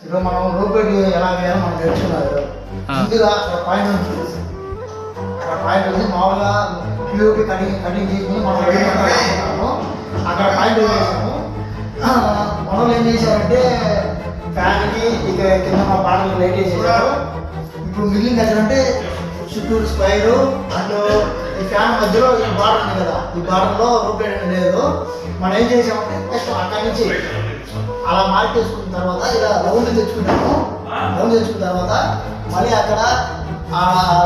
ఇప్పుడు మనం రూపేట్ ఎలా వేయాలో మనం తెలుసుకున్నారు. ముందుగా అక్కడ పాయింట్ ఉంది, అక్కడ పాయింట్ ఉంది. మామూలుగా క్యూకి కటింగ్ చేసుకుని మనం వేసుకుంటాము. అక్కడ పాయింట్ వేసాము. మనం ఏం చేసామంటే ఫ్యాన్కి ఇక కింద మా బాటలు లైట్ వేసేసారు. ఇప్పుడు మిగిలింది ఎక్కడంటే చుట్టూరు స్క్వైరు అండ్ ఈ ఫ్యాన్ మధ్యలో ఈ బార్డర్ ఉంది కదా, ఈ బార్డర్లో రూపేట్ లేదు. మనం ఏం చేసామంటే ఫస్ట్ అక్కడి నుంచి అలా మార్క్ చేసుకున్న తర్వాత ఇలా రౌండ్ తెచ్చుకుంటాము. రౌండ్ తెచ్చుకున్న తర్వాత మళ్ళీ అక్కడ ఆ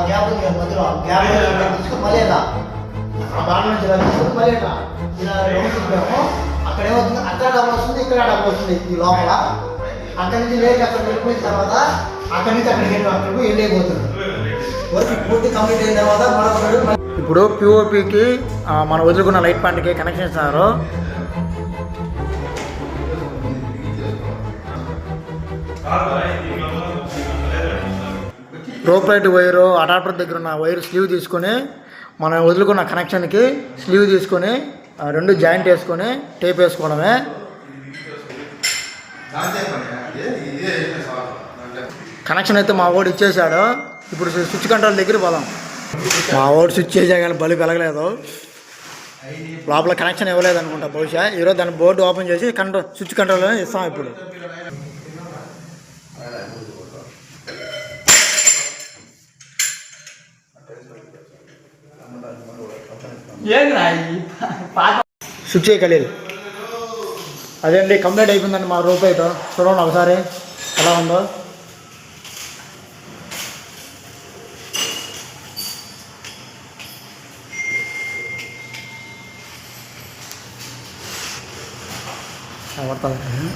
గ్యాప్ మధ్యలో గ్యాప్ తెచ్చుకుని మళ్ళీ ఇలా ఆ బార్డర్ నుంచి ఇలా తీసుకుని మళ్ళీ ఇలా రౌండ్ తిప్పాము. అక్కడ ఏమవుతుంది, అక్కడ డబ్బు వస్తుంది, ఇక్కడ డబ్బు వస్తుంది ఈ లోపల. అక్కడి నుంచి లేచి అక్కడ వెళ్ళిపోయిన తర్వాత అక్కడి నుంచి అక్కడికి ఎండ్ అయిపోతుంది. వర్క్ పూర్తి కంప్లీట్ అయిన తర్వాత మరొక ఇప్పుడు పిఓపికి మనం వదులుకున్న లైట్ పాయింట్కి కనెక్షన్ ఇస్తున్నారు. రోప్ లైట్ వైరు అడాప్టర్ దగ్గర ఉన్న వైర్ స్లీవ్ తీసుకొని మనం వదులుకున్న కనెక్షన్కి స్లీవ్ తీసుకొని రెండు జాయింట్ వేసుకొని టేప్ వేసుకోవడమే. కనెక్షన్ అయితే మా వాడు ఇచ్చేసాడు. ఇప్పుడు స్విచ్ కంట్రోల్ దగ్గర పోదాం. మా వాడు స్విచ్ చేసా కానీ బల్బు వెలగలేదు. లోపల కనెక్షన్ ఇవ్వలేదు అనుకుంటా బహుశా. ఈరోజు దాని బోర్డు ఓపెన్ చేసి స్విచ్ కంట్రోల్ ఇస్తాం. ఇప్పుడు స్విచ్ చేయగలేదు. అదే అండి, కంప్లీట్ అయిపోయిందండి మా రూప్ అయితే. చూడండి ఒకసారి ఎలా ఉందో. పడుతుంది.